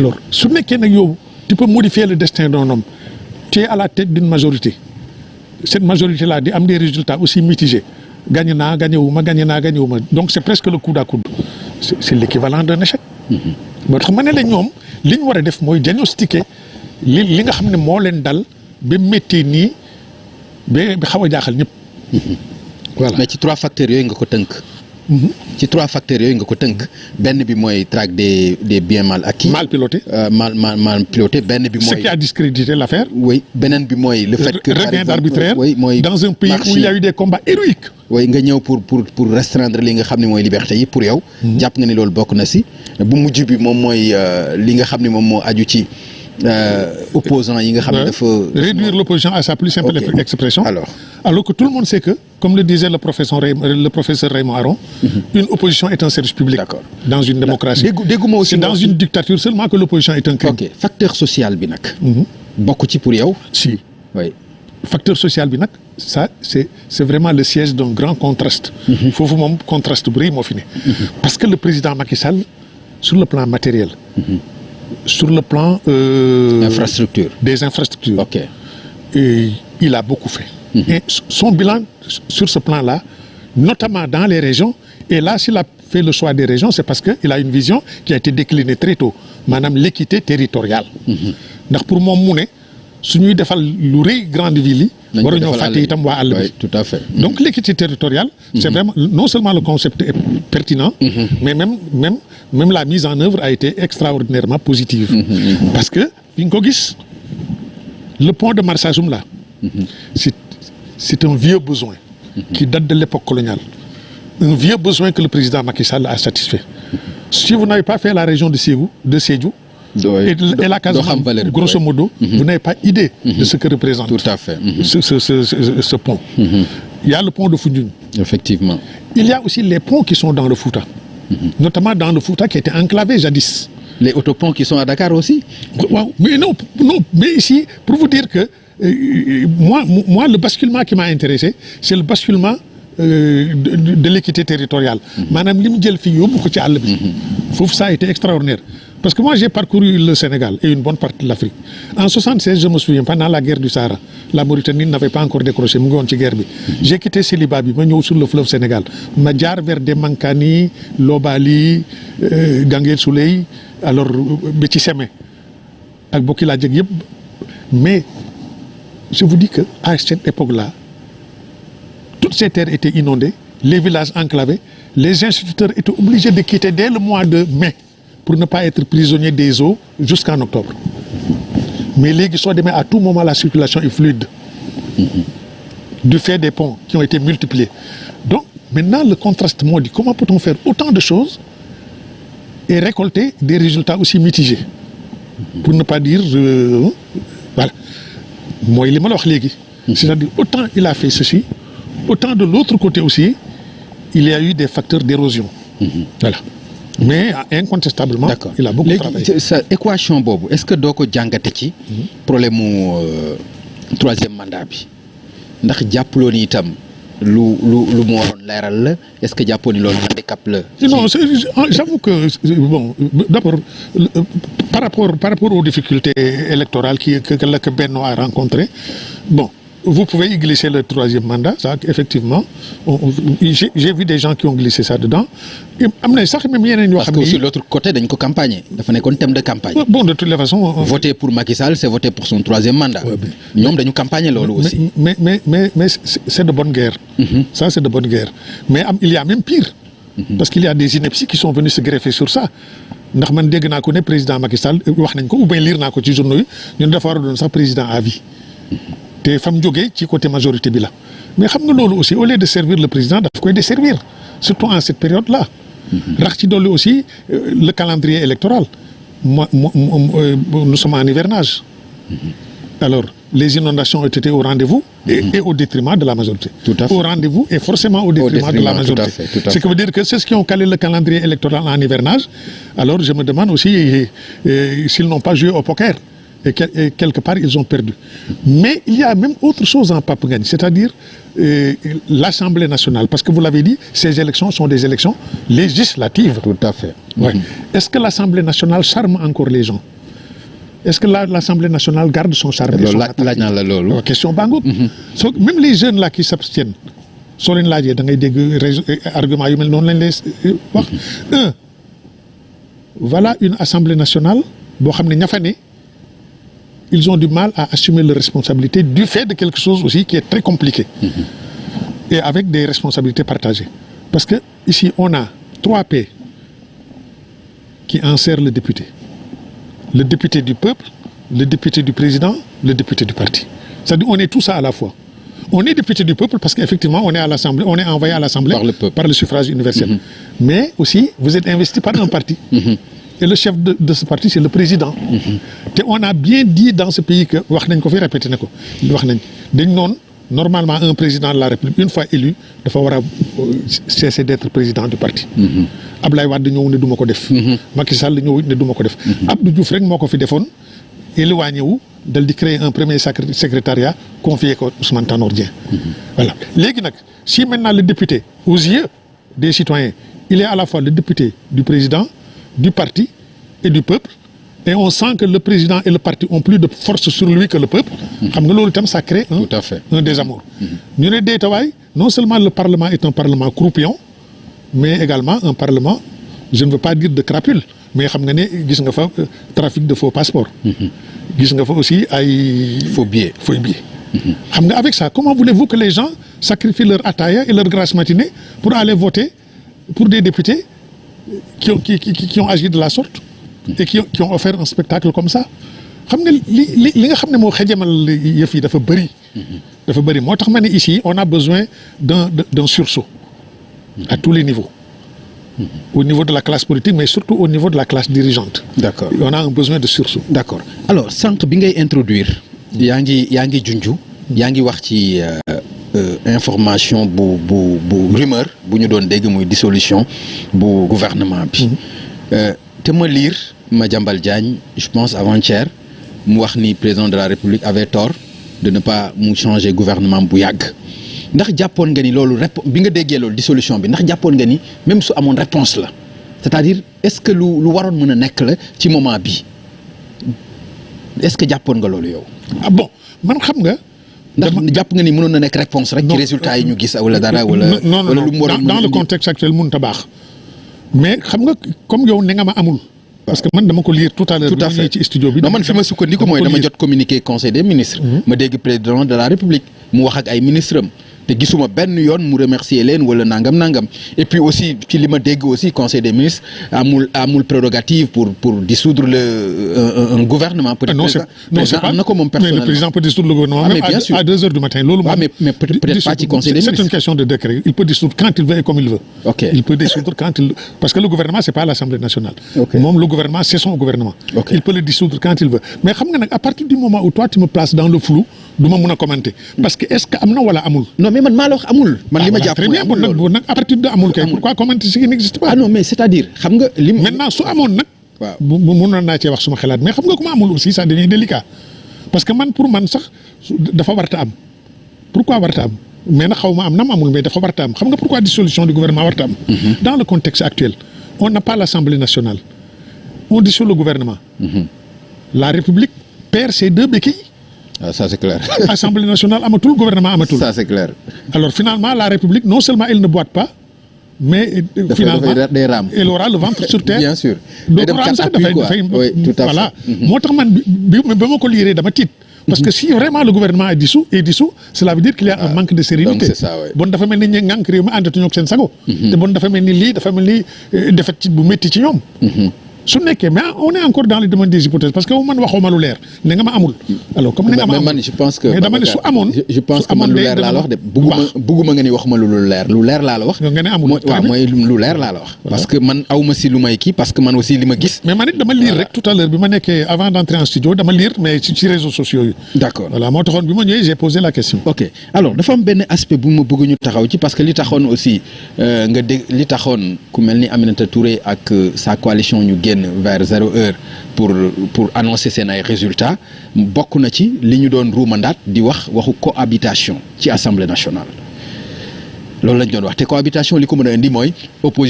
alors su nekkee nag yow tu peux modifier le destin d'un homme tu es à la tête d'une majorité cette majorité là di am des résultats aussi mitigés gagné naa gagné wu ma donc c'est presque le coude à coude c'est l'équivalent d'un échec. moo tax ma ne la ñoom li ñu war a def mooy diagnostiquer li nga xam ne moo leen dal ba métti nii ba xaw a jaaxal ñëpp. voilà mais ci 3 facteurs yooyu nga ko tënk. ci 3 facteurs yooyu nga ko tënk benn bi mooy traque des biens mal acquis. mal piloté. mal piloté benn bi mooy. ce qui a discrédité l'affaire. oui beneen bi mooy. le fait que regain d'arbitraire mooy dans un pays où il y a eu des combats héroïques. oui nga ñëw pour restreindre li nga xam ne mooy liberté yi pour yow. jàpp nga ni loolu bokk na si. bu mujj bi moom mooy li nga xam ne moom moo aju ci opposants yi nga xam ne dafa. réduire l'opposition à sa plus simple expression. alors que tout le monde sait que comme le disait le professeur Raymond Aron. une opposition est un service public. D'accord. dans une démocratie. dégguma aussi c'est dans une dictature seulement que l'opposition est un crime. ok facteur social bi nag. bokk ci pour yow. si oui. facteur social bi nag ça c'est vraiment le siège d'un grand contraste. foofu moom contraste bu rëy moo fi ne. parce que le président Macky Sall sur le plan matériel. sur le plan des infrastructures. ok et il a beaucoup fait. Et son bilan sur ce plan-là, notamment dans les régions, et là s'il a fait le choix des régions, c'est parce que il a une vision qui a été déclinée très tôt maanaam l'équité territoriale. ndax pour moom mu ne su ñuy defal lu rëy grande ville yi. war a ñoo fàtte itam waa àll bi. tout à fait. donc l'équité territoriale. c'est vraiment non seulement le concept est pertinent. mais même la mise en œuvre a été extraordinairement positive. parce que fi nga ko gis le pont de Marsassoum là. c'est un vieux besoin. qui date de l'époque coloniale. Un vieux besoin que le président Macky Sall a satisfait. Si vous n'avez pas fait la région de Sédhiou et la Casamance, grosso modo, vous n'avez pas idée de ce que représente tout à fait. ce pont. Il y a le pont de Foundiougne. Effectivement. Il y a aussi les ponts qui sont dans le Fouta. Notamment dans le Fouta qui était enclavé jadis. Les autoponts qui sont à Dakar aussi. Wow. Mais non, mais ici, pour vous dire que moi, le basculement qui m'a intéressé, c'est le basculement de l'équité territoriale. Maanaam li mu jël fii yóbbu ko ci àll bi. Foofu ça a été extraordinaire. Parce que moi j'ai parcouru le Sénégal et une bonne partie de l'Afrique. En 76, je me souviens, pendant la guerre du Sahara, la Mauritanie n'avait pas encore décroché, mu ngi woon ci guerre bi. J'ai quitté Célibat bi ma ñëw sur le fleuve Sénégal. Ma jaar vers Demankani, Lobali, Ganguel Souley, alors ba ci Sémé ak Bokila Djeg yëpp. Mais je vous dis que à cette époque-là, toutes ces terres étaient inondées, les villages enclavés, les instituteurs étaient obligés de quitter dès le mois de mai pour ne pas être prisonniers des eaux jusqu'en octobre. Mais léegi soo demee à tout moment la circulation est fluide du fait des ponts qui ont été multipliés. Donc maintenant le contraste moo di comment peut-on faire autant de choses et récolter des résultats aussi mitigés pour ne pas dire voilà mooy li ma la wax léegi. C'est-à-dire autant il a fait ceci, autant de l'autre côté aussi il y a eu des facteurs d'érosion. Voilà. Mais incontestablement. D'accord. Il a beaucoup travaillé. léegi sa équation boobu est-ce que doo ko jàngate ci problème mu troisième mandat bi ndax jàppaloo ni itam lu mu waroon leeral la est-ce que jàppoo ni loolu handicap la. Non, j'avoue que bon d'abord par rapport aux difficultés électorales que Benno a rencontrées, bon. Vous pouvez y glisser le troisième mandat, ça effectivement. J'ai vu des gens qui ont glissé ça dedans. Am na sax même yeneen yoo xam ne. parce que sur l'autre côté dañ ko campagner dafa nekkoon thème de campagne. Bon de toutes les façons. Voter pour Macky Sall, c'est voter pour son troisième mandat. ñoom dañu campagner loolu aussi. Mais c'est de bonne guerre. Ça c'est de bonne guerre. Mais il y a même pire. Parce qu'il y a des inepties qui sont venus se greffer sur ça. Ndax man dégg naa ko ne président Macky Sall wax nañ ko ou bien lire naa ko ci journaux yi ñun dafa war a doon sax président à vie. te fam jógee ci côté majorité bi la mais xam nga loolu aussi au lieu de servir le président daf koy desservir surtout en cette période là. rax ci dolli aussi le calendrier électoral nous sommes en hivernage. Alors les inondations ont été au rendez-vous et au détriment de la majorité. Tout à fait. Au rendez-vous et forcément au détriment de la majorité. Tout à fait. Ce qui veut dire que c'est ce qui ont calé le calendrier électoral en hivernage. Alors je me demande aussi s'ils n'ont pas joué au poker et quelque part ils ont perdu. Mais il y a même autre chose en Pape Ngagne, c'est-à-dire l'Assemblée nationale, parce que vous l'avez dit, ces élections sont des élections législatives. Tout à fait. Ouais. Est-ce que l'Assemblée nationale charme encore les gens? Est-ce que l'Assemblée nationale garde son charme? Question bangout. Même les jeunes là qui s'abstiennent, soo leen laajee da ngay dégg argument yu mel noonu lañ lay wax. Voilà une Assemblée nationale boo xam ne ña fa ne ils ont du mal à assumer leurs responsabilités du fait de quelque chose aussi qui est très compliqué. Et avec des responsabilités partagées. Parce que ici on a 3 P qui enserrent le député. Le député du peuple, le député du président, le député du parti. C'est-à-dire on est tout ça à la fois. On est député du peuple parce qu'effectivement on est à l'Assemblée, on est envoyé à l'Assemblée par le suffrage universel. Mais aussi vous êtes investi par un parti. Et le chef de ce parti c'est le président. te on a bien dit dans ce pays que wax nañ ko fi répété na ko wax nañ dañ noon normalement un président de la République une fois élu dafa war a cesser d'être président du parti. Ablaye Wade ñëw ne du ma ko def. Macky Sall ñëw ne du ma ko def. Abdou Diouf rek moo ko fi defoon éloigné wu dal di créer un premier secrétariat confié ko Ousmane Tanor Dieng. Voilà léegi nag si maintenant le député aux yeux des citoyens il est à la fois le député du président du parti et du peuple et on sent que le président et le parti ont plus de force sur lui que le peuple. xam nga loolu itam ça crée un désamour. ñu ne deetawaay non seulement le parlement est un parlement croupion mais également un parlement je ne veux pas dire de crapule mais xam nga ne gis nga fa trafic de faux passeport. gis nga fa aussi ay faux billets. xam nga avec ça comment voulez-vous que les gens sacrifient leur ataaya et leur grasse matinée pour aller voter pour des députés qui ont agi de la sorte et qui ont offert un spectacle comme ça xam nga li nga xam ne moo xejamal yëf yi dafa bëri moo tax ma ne ici on a besoin d'un sursaut à tous les niveaux. Au niveau de la classe politique mais surtout au niveau de la classe dirigeante. D'accord. On a un besoin de sursaut. D'accord alors sànq bi ngay introduire. yaa ngi junju. yaa ngi wax ci information bu rumeur bu ñu doon dégg muy dissolution bu gouvernement bi. te ma lire Madiambal Diagne je pense avant-hier mu wax ni président de la République avait tort de ne pas mu changer gouvernement bu yàgg. ndax jàppoon nga ni loolu bi nga déggee loolu dissolution bi ndax jàppoon nga ni même su amoon réponse la c'est-à-dire est-ce que lu waroon mën a nekk la ci moment bi est-ce que jàppoon nga loolu yow. ah bon man xam nga. ndax jàpp nga ni mënoon na nekk réponse rek. ci résultat yi ñu gis wala dara wala. wala lu mu waroon dans le contexte actuel mënut a baax. mais xam nga comme yow ne nga ma amul. parce que man dama ko lire tout à l'heure. tout à fait ci studio bi. non man fi ma sukkandiku mooy dama jot communiqué conseil des ministres. ma dégg président de la République mu wax ak ay ministres am. te gisuma benn yoon mu remercier leen wala nangam et puis aussi ci li ma dégg aussi conseil des ministres amul prérogative pour dissoudre un gouvernement. peut-être non c'est pas na ko moom personnellement. mais le président peut dissoudre le gouvernement même à 2 heures du matin loolu moom. mais peut-être pas ci conseil des ministres. c'est une question de décret il peut dissoudre quand il veut et comme il veut. ok il peut dissoudre quand il parce que le gouvernement c'est pas l'Assemblée nationale. moom le gouvernement c'est son gouvernement. il peut le dissoudre quand il veut mais xam nga nag à partir du moment où toi tu me places dans le flou du ma mun a commenter. parce que est-ce que am na wala amul. non mais man maa la wax amul. man li ma jàpp mooy amul loolu nag à partir de amul kay. pourquoi commenter ce qui n'existe pas. ah non mais c'est-à-dire xam nga li. maintenant su amoon nag. waaw mënoon naa cee wax suma xalaat mais xam nga ku ma amul aussi ça devient délicat parce que man pour man sax dafa warta am. pourquoi warta am mais nag xaw ma am nam amul mais dafa warta am xam nga pourquoi dissolution du gouvernement warta am. dans le contexte actuel on n'a pas l'Assemblée nationale on dissout le gouvernement. la République perd ses 2 béquilles. ah ça c'est clair. Assemblée nationale amatul gouvernement amatul. ça c'est clair. alors finalement la République non seulement elle ne boite pas mais finalement elle aura le ventre sur terre. bien sûr. dootul am sax dafay oui tout à fait. voilà moo tax man ba ma ko liiree dama tiit. parce que si vraiment le gouvernement est dissous cela veut dire qu'il y a un manque de sérénité. donc c'est ça oui. bon dafa mel ni ñi ngànk réew mi àndatuñu ak seen sago. te bon dafa mel ni lii dafa mel ni defet ci bu métti ci ñoom. su nekkee mais on est encore dans les domaines des hypothèses parce que man waxoo ma lu leer ne nga ma amul. alors comme ne nga ma amul man je pense que. mais dama ne su amoon. je pense que man lu leer laa la wax de bugguma nga ni wax ma lu leer laa la wax. nga ne amul waaw mooy lu leer laa la wax. parce que man awma si lu may kii parce que man aussi li ma gis. mais man it dama lire rek tout à l'heure bi ma nekkee avant d'entrer en studio dama lire mais ci réseaux sociaux yi. d'accord voilà moo taxoon bi ma ñëwee j'ai posé la question. ok alors dafa am benn aspect bu ma bëgg ñu taxaw ci parce que li taxoon aussi nga dégg li taxoon ku mel ni Aminata Touré ak sa coalition ñu génn génn vers 0 heure pour annoncer seen ay résultats bokk na ci li ñu doon ruumandaat di waxu cohabitation ci assemblée nationale loolu lañ doon wax te cohabitation li ko mën a indi mooy opposition